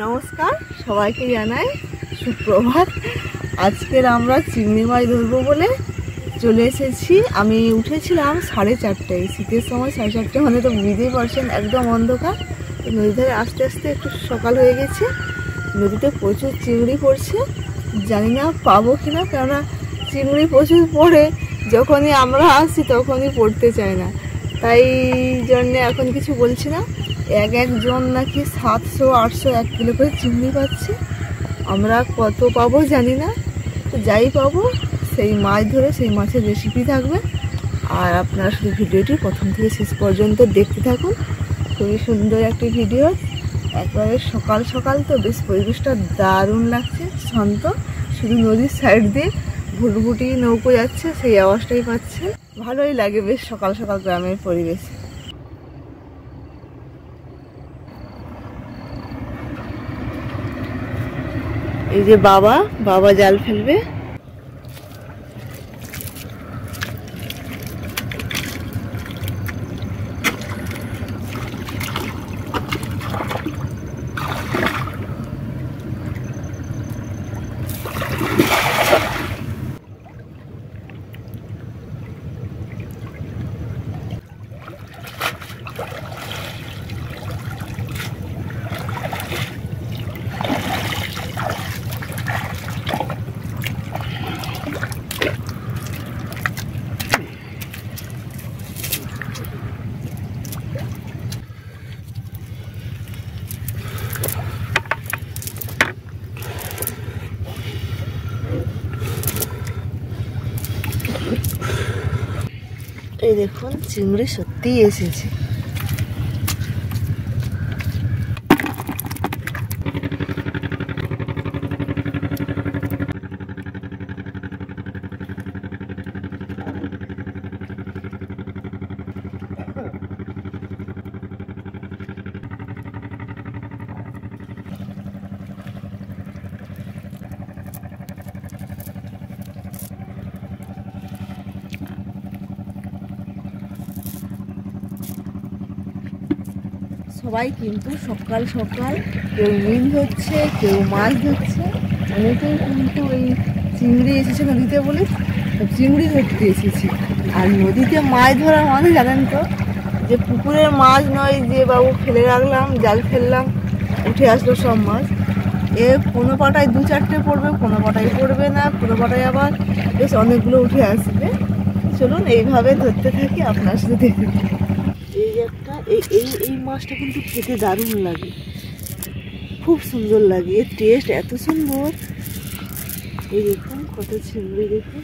নমস্কার, সবাইকে জানাই সুপ্রভাত। আজকের আমরা চিংড়ি মাছ ধরবো বলে চলে এসেছি। আমি উঠেছিলাম 4:30টায়, শীতের সময় 4:30 মানে তো বুঝতেই পারছেন একদম অন্ধকার। তো নদী ধারে আস্তে আস্তে একটু সকাল হয়ে গেছে। নদীতে প্রচুর চিংড়ি পড়ছে, জানি না পাবো কিনা, কেননা চিংড়ি প্রচুর পড়ে, যখনই আমরা আসি তখনই পড়তে চায় না। তাই জন্যে এখন কিছু বলছি না। একজন নাকি 700-800 1 কিলো করে চিংড়ি পাচ্ছে। আমরা কত পাবো জানি না, তো যাই পাবো সেই মাছ ধরে সেই মাছের রেসিপি থাকবে। আর আপনারা শুধু ভিডিওটি প্রথম থেকে শেষ পর্যন্ত দেখতে থাকুন। খুবই সুন্দর একটি ভিডিও, একবারে সকাল সকাল, তো বেশ পরিবেশটা দারুণ লাগছে, শান্ত। শুধু নদীর সাইড দিয়ে ভুটভুটি নৌকো যাচ্ছে, সেই আওয়াজটাই পাচ্ছে। ভালোই লাগে বেশ সকাল সকাল গ্রামের পরিবেশ। এই যে বাবা জাল ফেলবে। এই দেখুন চিংড়ি সত্যিই এসেছে। সবাই কিন্তু সকাল সকাল কেউ মিন ধরছে, কেউ মাছ ধরছে। অনেকেই কিন্তু এই চিংড়ি এসেছে নদীতে বলে চিংড়ি ধরতে এসেছি। আর নদীতে মাছ ধরা মানে জানেন তো, যে পুকুরের মাছ নয় যে বাবু ফেলে রাখলাম, জাল ফেললাম, উঠে আসলো সব মাছ। কোনো পাটায় 2-4টে পড়বে, কোনো পাটায় পড়বে না, কোনো পাটায় আবার বেশ অনেকগুলো উঠে আসবে। চলুন এইভাবে ধরতে থাকি, আপনার সাথে দেখতে। এই একটা এই মাছটা কিন্তু খেতে দারুণ লাগে, খুব সুন্দর লাগে, এর টেস্ট এত সুন্দর। এই দেখুন কত চিংড়ি, দেখুন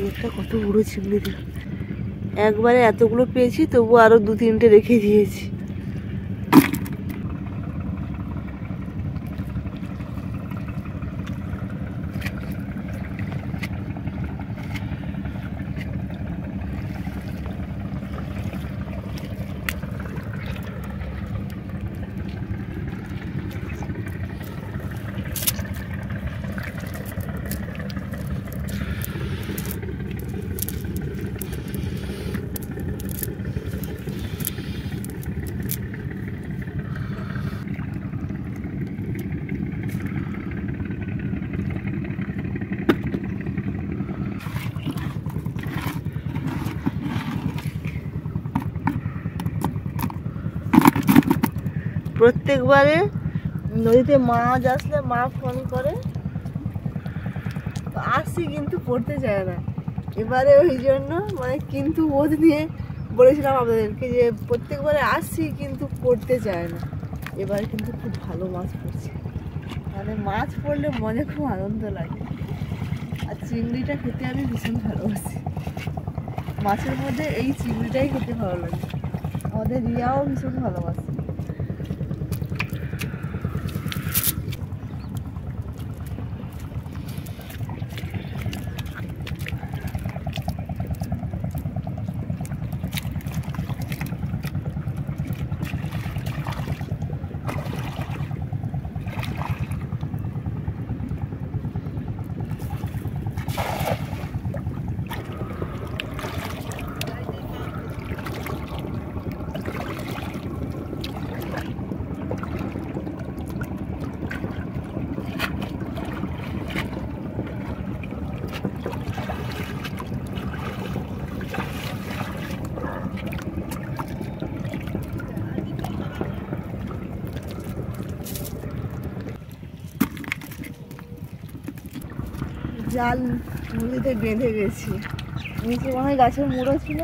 একটা কত বড় চিংড়ি। দেখুন একবারে এতগুলো পেয়েছি, তবু আরো 2-3টে রেখে দিয়েছি। প্রত্যেকবারে নদীতে মাছ আসলে মা ফোন করে, আসি কিন্তু পড়তে চায় না। এবারে ওই জন্য মানে কিন্তু বোধ নিয়ে বলেছিলাম আপনাদেরকে যে প্রত্যেকবারে আসি কিন্তু পড়তে চায় না। এবারে কিন্তু খুব ভালো মাছ পড়ছে, মানে মাছ পড়লে মনে খুব আনন্দ লাগে। আর চিংড়িটা খেতে আমি ভীষণ ভালোবাসি। মাছের মধ্যে এই চিংড়িটাই খেতে ভালো লাগে। আমাদের রিয়াও ভীষণ ভালোবাসে। জাল নদীতে বেঁধে গেছি। নিচে মনে হয় গাছের মুড়ো ছিল।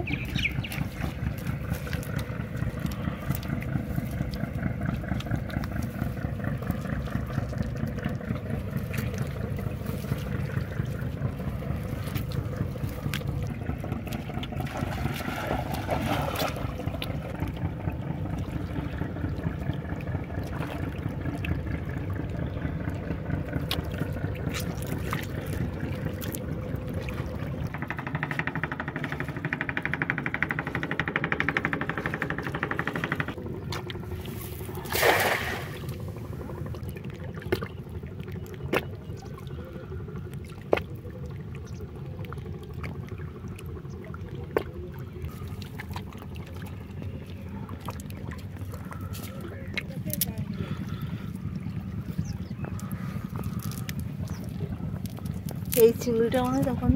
এই চিংড়িটা মনে হয় তখন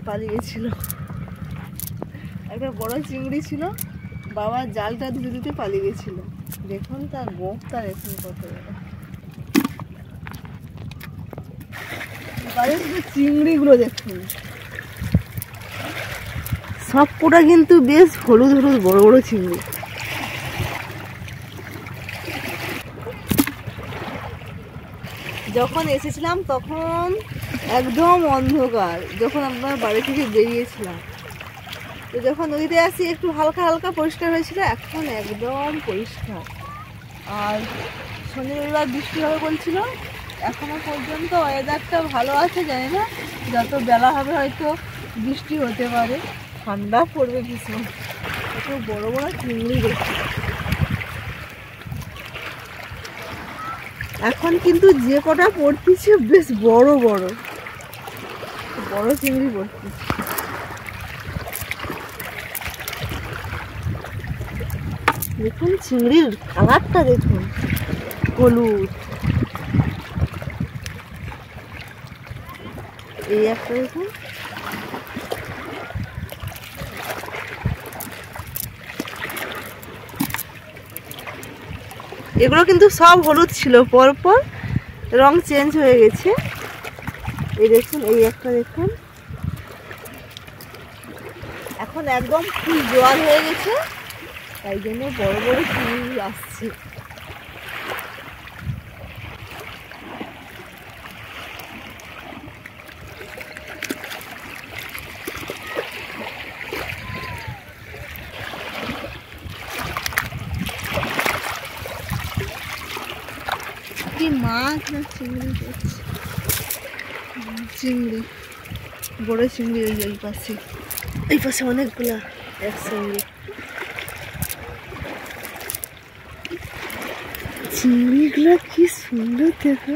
পালিয়ে গেছিল। একটা বড় চিংড়ি ছিল, বাবা জালটা ধুতে ধুতে পালিয়ে গেছিল। দেখুন তার গোঁফটা দেখুন কত বড়। চিংড়িগুলো দেখুন সবকটা কিন্তু বেশ হলুদ হলুদ বড় বড় চিংড়ি। যখন এসেছিলাম তখন একদম অন্ধকার, যখন আপনার বাড়ি থেকে বেরিয়েছিলাম। তো যখন নদীতে আসি একটু হালকা হালকা পরিষ্কার হয়েছিল, এখন একদম পরিষ্কার। আর শনিবার বৃষ্টি হবে বলছিল, এখনো পর্যন্ত ওয়েদারটা ভালো আছে, জানি না যত বেলা হবে হয়তো বৃষ্টি হতে পারে, ঠান্ডা পড়বে ভীষণ। এত বড় বড় চিংড়ি দেখি। এখন কিন্তু যে কটা পড়তেছে বেশ বড় বড় বড় চিংড়ি পড়তেছে। দেখুন চিংড়ির কালারটা দেখুন, হলুদ। এই একটা দেখুন, এগুলো কিন্তু সব হলুদ ছিল, পরপর রং চেঞ্জ হয়ে গেছে। এই দেখুন, এই একটা দেখুন, এখন একদম ফুল জোয়ার হয়ে গেছে, তাই জন্য বড় বড় চিংড়ি আসছে। কি মাছ না চিংড়ি করছে, চিংড়ি বড় চিংড়ি। এই পাশে, এই পাশে অনেকগুলা একসঙ্গে চিংড়িগুলো, কি সুন্দর দেখো।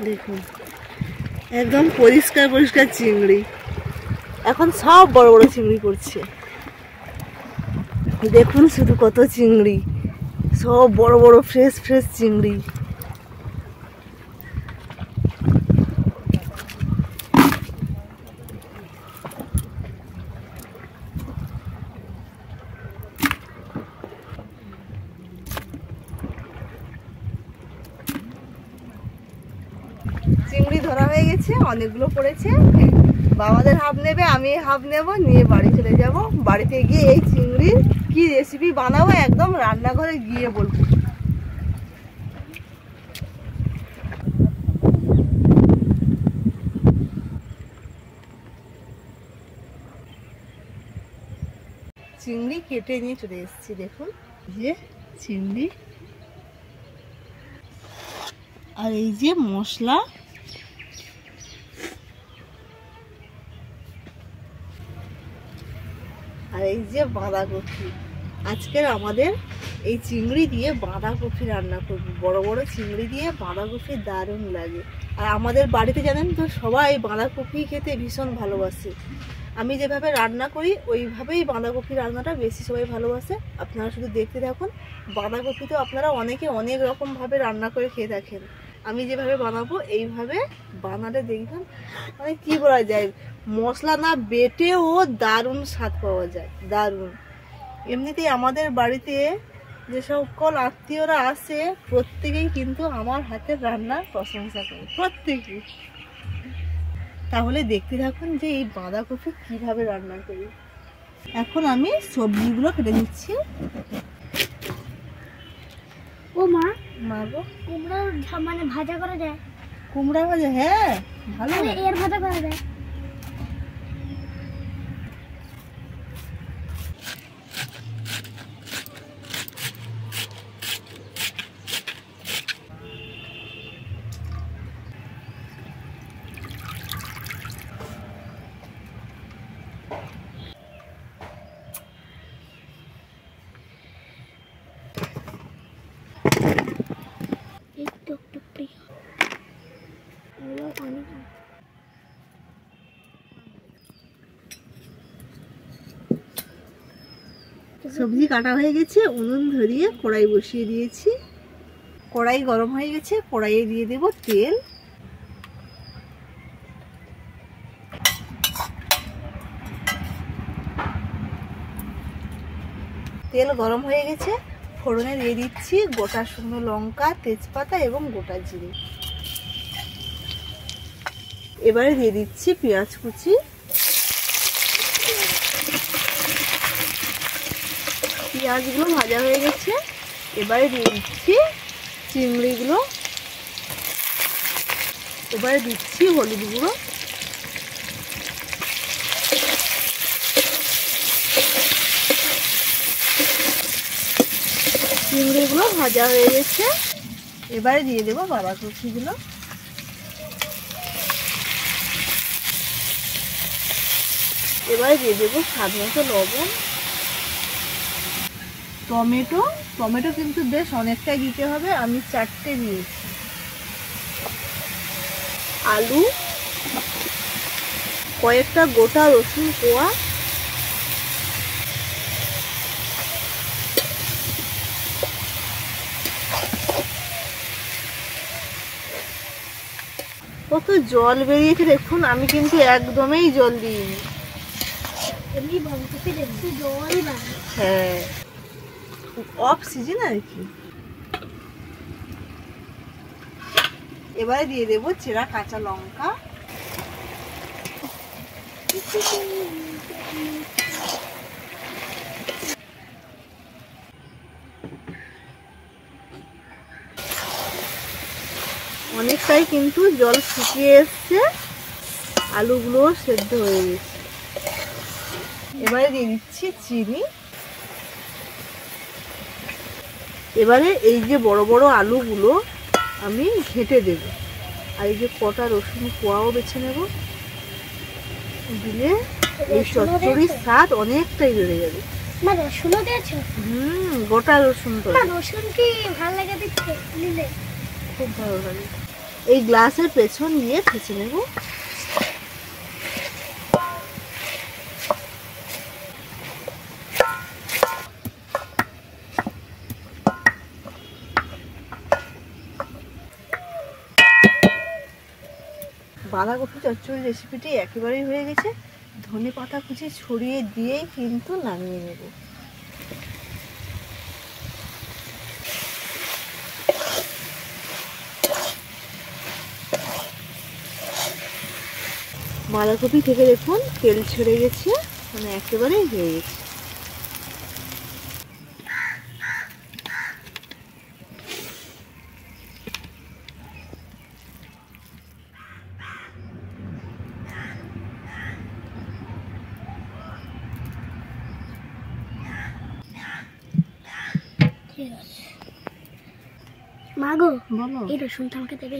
দেখুন একদম পরিষ্কার পরিষ্কার চিংড়ি, এখন সব বড় বড় চিংড়ি করছে। দেখুন শুধু কত চিংড়ি, সব বড় বড় ফ্রেশ ফ্রেশ চিংড়ি। চিংড়ি ধরা হয়ে গেছে, অনেকগুলো পড়েছে। বাবাদের হাফ নেবে, আমি হাফ নেব, নিয়ে বাড়ি চলে যাব। বাড়িতে গিয়ে এই চিংড়ির কি রেসিপি বানাবো একদম রান্নাঘরে গিয়ে বলবো। চিংড়ি কেটে নিয়ে চলে এসেছি, দেখুন যে চিংড়ি, আর এই যে মশলা, আর এই যে বাঁধাকপি। আজকের আমাদের এই চিংড়ি দিয়ে বাঁধাকপি রান্না করব। বড় বড় চিংড়ি দিয়ে বাঁধাকপি দারুণ লাগে। আর আমাদের বাড়িতে জানেন তো সবাই বাঁধাকপি খেতে ভীষণ ভালোবাসে। আমি যেভাবে রান্না করি ওইভাবেই বাঁধাকপি রান্নাটা বেশি সবাই ভালোবাসে। আপনারা শুধু দেখতে থাকুন। বাঁধাকপি তো আপনারা অনেকে অনেক রকমভাবে রান্না করে খেয়ে থাকেন, আমি যেভাবে বানাবো এইভাবে বানালে দেখবেন মানে কি বলা যায়, মশলা না বেটেও দারুণ স্বাদ পাওয়া যায়, দারুণ। এমনিতেই আমাদের বাড়িতে যে সকল আত্মীয়রা আসে প্রত্যেকেই কিন্তু আমার হাতের রান্নার প্রশংসা করে, প্রত্যেকেই। তাহলে দেখতে থাকুন যে এই বাঁধাকপি কিভাবে রান্না করি। এখন আমি সবজিগুলো কেটে নিচ্ছি। ও মা, মাগো কুমড়া মানে ভাজা করা যায়? কুমড়া ভাজা? হ্যাঁ, ভালো। এর ভাজা করা যায়? সবজি কাটা হয়ে গেছে, উনুন ধরিয়ে কড়াই বসিয়ে দিয়েছি। কড়াই গরম হয়ে গেছে, কড়াইয়ে দিয়ে দেব তেল। তেল গরম হয়ে গেছে, ফোড়নে দিয়ে দিচ্ছি গোটা শুকনো লঙ্কা, তেজপাতা এবং গোটা জিরে। এবারে দিয়ে দিচ্ছি পেঁয়াজ কুচি। পেঁয়াজগুলো ভাজা হয়ে গেছে, এবারে দিয়ে দিচ্ছি চিংড়িগুলো। এবারে দিচ্ছি হলুদ গুঁড়ো। চিংড়িগুলো ভাজা হয়ে গেছে, এবারে দিয়ে দেবো বাঁধাকপিগুলো। এবারে দিয়ে দেবো স্বাদ মতো লবণ। টমেটো কিন্তু বেশ অনেকটাই দিতে হবে, আমি 4টে দিয়েছি। আলু, কয়েকটা গোটা রসুন কোয়া, কত জল বেরিয়েছে দেখুন। আমি কিন্তু একদমই জল দিইনি। এমনি বাঁধাকপি দেখতে জলই লাগে। হ্যাঁ, অফ সিজন আর কি। এবারে দিয়ে দেবো চেরা কাঁচা লঙ্কা। অনেকটাই কিন্তু জল শুকিয়ে এসছে, আলুগুলো সেদ্ধ হয়ে গেছে। এবারে দিয়ে দিচ্ছি চিনি। এবারে এই যে বড় বড় আলুগুলো আমি ঘেঁটে দেব, আর এই যে কটা রসুন কোয়াও বেছে নেব। দিলে এই চচ্চড়ির স্বাদ অনেকটাই বেড়ে যাবে। মা রসুনও দিয়েছো? গোটা রসুন। তো রসুন কি ভালো লাগে দেখতে? নিলে খুব ভালো লাগে। এই গ্লাসের পেছন দিয়ে থেঁচে নেব। বাঁধাকপি চচ্চড়ি রেসিপিটি একেবারেই হয়ে গেছে। ধনে পাতা কুচি ছড়িয়ে দিয়েই কিন্তু নামিয়ে নেব। বাঁধাকপি থেকে দেখুন তেল ছেড়ে গেছে, মানে একেবারেই হয়ে গেছে। মা গো, বলো। এই রসুনটা আমাকে দেবে?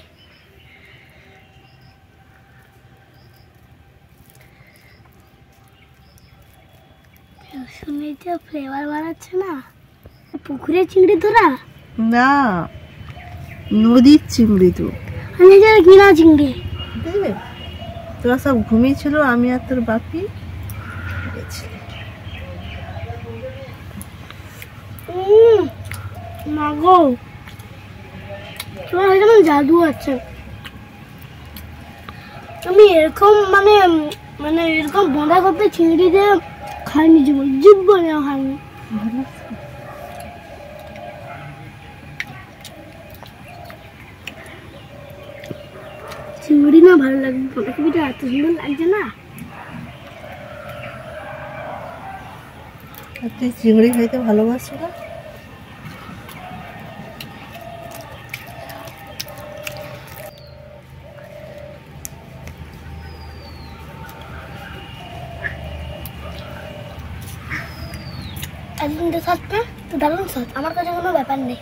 রসুনের যে ফ্লেভার বাড়াচ্ছে না। পুকুরের চিংড়ি তোরা? না, নদীর চিংড়ি। তো আমি যারা কিনা চিংড়ি। দেখবে তোরা সব ঘুমিয়েছিল, আমি আর তোর বাপি গেছি। মা গো, তোমার যেমন জাদু আছে। আমি এরকম মানে মানে এরকম বোঁদা করতে চিংড়ি দিয়ে খাইনি জীবনে খাইনি। চিংড়ি না ভালো লাগবে, বাঁধাকপিটা এত সুন্দর লাগছে না। তুই চিংড়ি খাইতে ভালোবাসো না? একদিন তো স্বাদ না, তো দারুণ স্বাদ, আমার কাছে কোনো ব্যাপার নেই।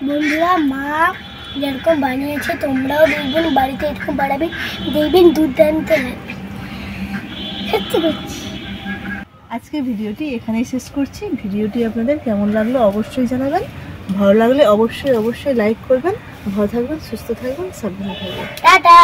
বন্ধুরা, মা যেরকম বানিয়েছে তোমরাও দেখবেন, বাড়িতে এরকম বানাবে, দেখবেন দুর্দান্ত লাগবে। সত্যি করছি। আজকে ভিডিওটি এখানেই শেষ করছি। ভিডিওটি আপনাদের কেমন লাগলো অবশ্যই জানাবেন। ভালো লাগলে অবশ্যই লাইক করবেন। ভালো থাকবেন, সুস্থ থাকবেন, সাবধানে থাকবেন। টাটা।